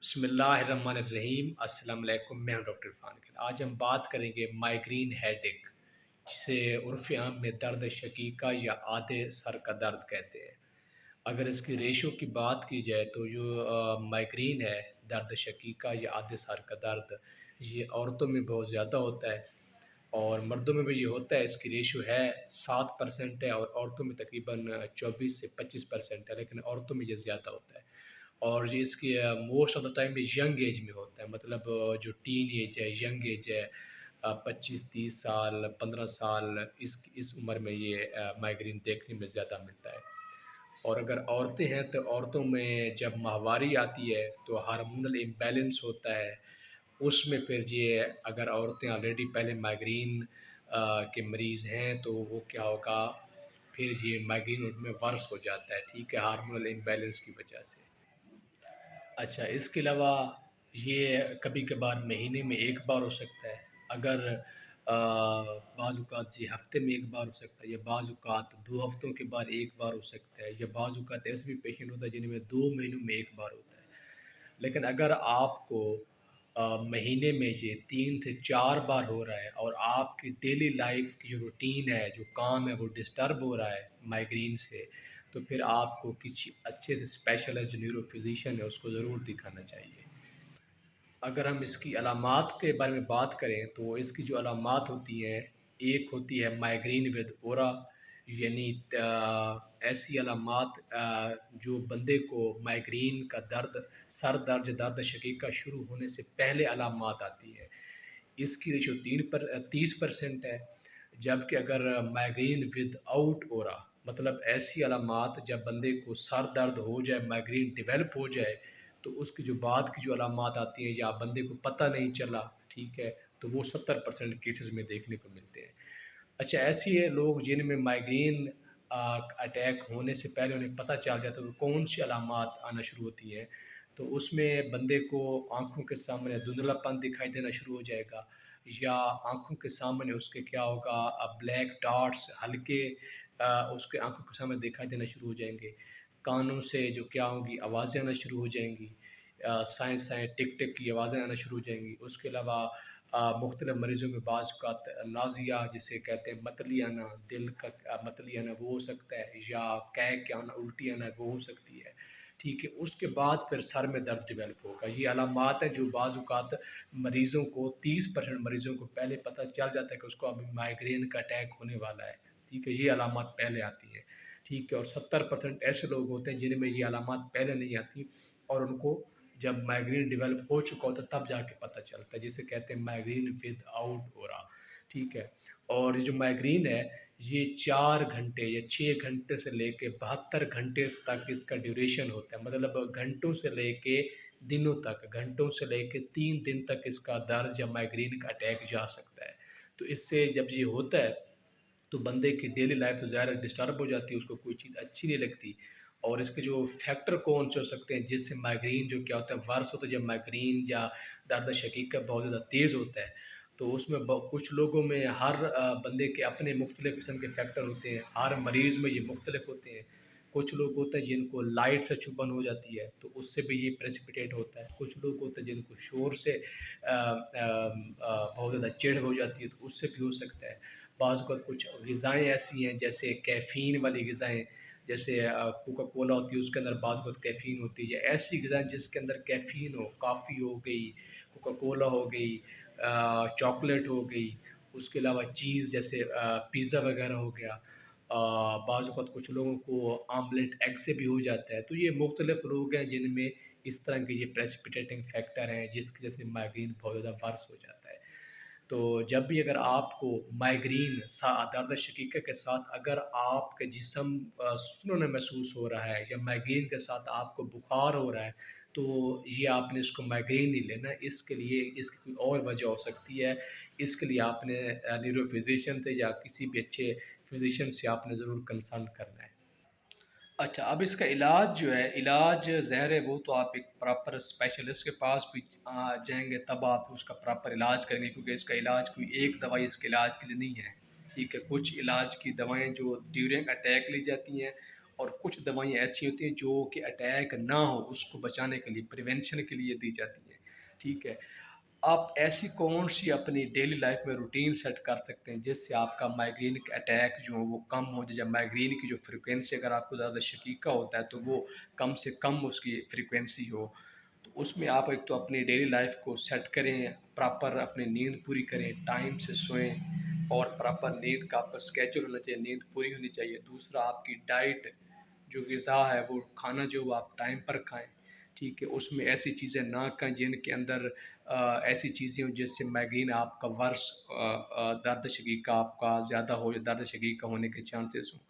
بسم اللہ الرحمن الرحیم، السلام علیکم، میں ہوں ڈاکٹر عرفان خان۔ آج ہم بات کریں گے مائیگرین ہیڈ ایک، جسے عرف عام میں درد شقیقہ یا آدھے سر کا درد کہتے ہیں۔ اگر اس کی ریشو کی بات کی جائے تو جو مائیگرین ہے، درد شقیقہ یا آدھے سر کا درد، یہ عورتوں میں بہت زیادہ ہوتا ہے اور مردوں میں بھی یہ ہوتا ہے۔ اس کی ریشو ہے 7% ہے اور عورتوں میں تقریباً 24 سے 25% ہے، لیکن عورتوں میں یہ زیادہ ہوتا ہے۔ اور یہ اس کی موسٹ آف دا ٹائم یہ ینگ ایج میں ہوتا ہے، مطلب جو ٹین ایج ہے، ینگ ایج ہے، 25 30 سال 15 سال، اس عمر میں یہ مائیگرین دیکھنے میں زیادہ ملتا ہے۔ اور اگر عورتیں ہیں تو عورتوں میں جب ماہواری آتی ہے تو ہارمونل امبیلنس ہوتا ہے، اس میں پھر یہ اگر عورتیں آلریڈی پہلے مائیگرین کے مریض ہیں تو وہ کیا ہوگا، پھر یہ مائیگرین ان میں ورس ہو جاتا ہے، ٹھیک ہے، ہارمونل امبیلنس کی وجہ سے۔ اچھا، اس کے علاوہ یہ کبھی کبھار مہینے میں ایک بار ہو سکتا ہے، اگر بعض اوقات یہ ہفتے میں ایک بار ہو سکتا ہے، یا بعض اوقات 2 ہفتوں کے بعد ایک بار ہو سکتا ہے، یا بعض اوقات ایسے بھی پیشنٹ ہوتا ہے جن میں 2 مہینوں میں ایک بار ہوتا ہے۔ لیکن اگر آپ کو مہینے میں یہ 3 سے 4 بار ہو رہا ہے اور آپ کی ڈیلی لائف کی جو روٹین ہے، جو کام ہے، وہ ڈسٹرب ہو رہا ہے مائیگرین سے، تو پھر آپ کو کسی اچھے سے اسپیشلسٹ جو نیورو فزیشین ہے اس کو ضرور دکھانا چاہیے۔ اگر ہم اس کی علامات کے بارے میں بات کریں تو اس کی جو علامات ہوتی ہیں، ایک ہوتی ہے مائیگرین ود اورا، یعنی ایسی علامات جو بندے کو مائیگرین کا درد، سر درد یا درد شقیقہ شروع ہونے سے پہلے علامات آتی ہے۔ اس کی ریشو 30% ہے، جبکہ اگر مائیگرین ود آؤٹ اورا، مطلب ایسی علامات جب بندے کو سر درد ہو جائے، مائیگرین ڈیولپ ہو جائے، تو اس کی جو بعد کی جو علامات آتی ہیں یا بندے کو پتہ نہیں چلا، ٹھیک ہے، تو وہ 70% کیسز میں دیکھنے کو ملتے ہیں۔ اچھا، ایسی ہے لوگ جن میں مائیگرین اٹیک ہونے سے پہلے انہیں پتہ چل جاتا ہے تو کون سی علامات آنا شروع ہوتی ہیں، تو اس میں بندے کو آنکھوں کے سامنے دھندلا پن دکھائی دینا شروع ہو جائے گا، یا آنکھوں کے سامنے اس کے کیا ہوگا، بلیک ڈاٹس ہلکے اس کے آنکھوں کے سامنے دکھائی دینا شروع ہو جائیں گے، کانوں سے جو کیا ہوگی آوازیں آنا شروع ہو جائیں گی، سائیں سائیں ٹک ٹک کی آوازیں آنا شروع ہو جائیں گی۔ اس کے علاوہ مختلف مریضوں میں بعض اوقات نازیہ جسے کہتے ہیں متلی آنا، دل کا متلی آنا وہ ہو سکتا ہے، یا کے آنا، الٹی آنا وہ ہو سکتی ہے، ٹھیک ہے۔ اس کے بعد پھر سر میں درد ڈیولپ ہوگا۔ یہ علامات ہیں جو بعض اوقات مریضوں کو 30% مریضوں کو پہلے پتہ چل جاتا ہے کہ اس کو ابھی مائیگرین کا اٹیک ہونے والا ہے، ٹھیک ہے، یہ علامات پہلے آتی ہیں، ٹھیک ہے۔ اور 70% ایسے لوگ ہوتے ہیں جن میں یہ علامات پہلے نہیں آتی اور ان کو جب مائیگرین ڈیولپ ہو چکا ہوتا ہے تب جا کے پتہ چلتا ہے، جسے کہتے ہیں مائیگرین ود آؤٹ اورا، ٹھیک ہے۔ اور یہ جو مائیگرین ہے یہ 4 گھنٹے یا 6 گھنٹے سے لے کے 72 گھنٹے تک اس کا ڈیوریشن ہوتا ہے، مطلب گھنٹوں سے لے کے دنوں تک، گھنٹوں سے لے کے 3 دن تک اس کا درد یا مائیگرین کا اٹیک جا سکتا ہے۔ تو اس سے جب یہ ہوتا ہے تو بندے کی ڈیلی لائف سے ظاہر ڈسٹرب ہو جاتی ہے، اس کو کوئی چیز اچھی نہیں لگتی۔ اور اس کے جو فیکٹر کون سے ہو سکتے ہیں جس سے مائیگرین جو کیا ہوتا ہے ورس ہوتا ہے، جب مائیگرین یا درد شقیقہ بہت زیادہ تیز ہوتا ہے تو اس میں کچھ لوگوں میں ہر بندے کے اپنے مختلف قسم کے فیکٹر ہوتے ہیں، ہر مریض میں یہ مختلف ہوتے ہیں۔ کچھ لوگ ہوتے ہیں جن کو لائٹ سے چبھن ہو جاتی ہے تو اس سے بھی یہ پریسپیٹیٹ ہوتا ہے، کچھ لوگ ہوتے ہیں جن کو شور سے بہت زیادہ چڑ ہو جاتی ہے تو اس سے بھی ہو سکتا ہے۔ بعض اوقات کچھ غذائیں ایسی ہیں جیسے کیفین والی غذائیں، جیسے کوکا کولا ہوتی ہے اس کے اندر بعض اوقات کیفین ہوتی ہے، یا ایسی غذائیں جس کے اندر کیفین ہو، کافی ہو گئی، کوکا کولا ہو گئی، چاکلیٹ ہو گئی، اس کے علاوہ چیز جیسے پیزا وغیرہ ہو گیا، بعض اوقات کچھ لوگوں کو آملیٹ ایگ سے بھی ہو جاتا ہے۔ تو یہ مختلف لوگ ہیں جن میں اس طرح کے یہ پریسپیٹیٹنگ فیکٹر ہیں جس کی وجہ سے مائیگرین بہت زیادہ ورس ہو جاتا ہے۔ تو جب بھی اگر آپ کو مائیگرین درد شقیقہ کے ساتھ اگر آپ کے جسم سنونا محسوس ہو رہا ہے، یا مائیگرین کے ساتھ آپ کو بخار ہو رہا ہے، تو یہ آپ نے اس کو مائیگرین نہیں لینا، اس کے لیے اس کی کوئی اور وجہ ہو سکتی ہے، اس کے لیے آپ نے نیورو فزیشین سے یا کسی بھی اچھے فزیشین سے آپ نے ضرور کنسلٹ کرنا ہے۔ اچھا، اب اس کا علاج جو ہے، علاج ظاہر ہے وہ تو آپ ایک پراپر اسپیشلسٹ کے پاس بھی جائیں گے تب آپ اس کا پراپر علاج کریں گے، کیونکہ اس کا علاج کوئی ایک دوائی اس کے علاج کے لیے نہیں ہے، ٹھیک ہے۔ کچھ علاج کی دوائیں جو ڈیورنگ اٹیک لی جاتی ہیں اور کچھ دوائیں ایسی ہوتی ہیں جو کہ اٹیک نہ ہو اس کو بچانے کے لیے پریونشن کے لیے دی جاتی ہیں، ٹھیک ہے؟ آپ ایسی کون سی اپنی ڈیلی لائف میں روٹین سیٹ کر سکتے ہیں جس سے آپ کا مائگرین کا اٹیک جو ہو وہ کم ہو جائے؟ مائگرین کی جو فریکوینسی اگر آپ کو زیادہ شقیقہ ہوتا ہے تو وہ کم سے کم اس کی فریکوینسی ہو، تو اس میں آپ ایک تو اپنی ڈیلی لائف کو سیٹ کریں، پراپر اپنی نیند پوری کریں، ٹائم سے سوئیں، اور پراپر نیند کا آپ کا اسکیجول ہونا چاہیے، نیند پوری ہونی چاہیے۔ دوسرا آپ کی ڈائٹ جو غذا ہے وہ کھانا جو وہ آپ ٹائم پر کھائیں، ٹھیک ہے؟ اس میں ایسی چیزیں نہ کھائیں جن کے اندر ایسی چیزیں ہوں جس سے مائگرین آپ کا ورس درد شقیقہ آپ کا زیادہ ہو، یا درد شقیقہ ہونے کے چانسز ہوں۔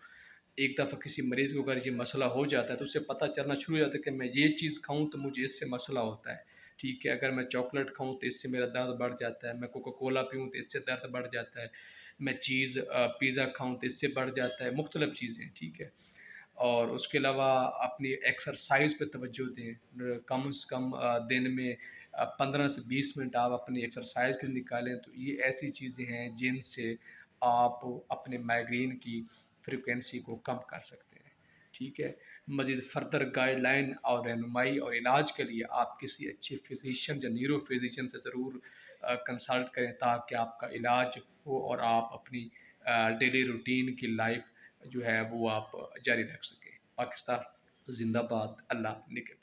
ایک دفعہ کسی مریض کو اگر یہ مسئلہ ہو جاتا ہے تو اسے پتہ چلنا شروع ہو جاتا ہے کہ میں یہ چیز کھاؤں تو مجھے اس سے مسئلہ ہوتا ہے، ٹھیک ہے؟ اگر میں چاکلیٹ کھاؤں تو اس سے میرا درد بڑھ جاتا ہے، میں کوکا کولا پیوں تو اس سے درد بڑھ جاتا ہے، میں پیزا کھاؤں تو اس سے بڑھ جاتا ہے، مختلف چیزیں، ٹھیک ہے؟ اور اس کے علاوہ اپنی ایکسرسائز پہ توجہ دیں، کم از کم دن میں 15 سے 20 منٹ آپ اپنی ایکسرسائز کے لیے نکالیں، تو یہ ایسی چیزیں ہیں جن سے آپ اپنے مائگرین کی فریکوینسی کو کم کر سکتے ہیں، ٹھیک ہے؟ مزید فردر گائیڈ لائن اور رہنمائی اور علاج کے لیے آپ کسی اچھے فزیشین یا نیورو فزیشین سے ضرور کنسلٹ کریں تاکہ آپ کا علاج ہو اور آپ اپنی ڈیلی روٹین کی لائف جو ہے وہ آپ جاری رکھ سکیں۔ پاکستان زندہ باد، اللہ نگہبان۔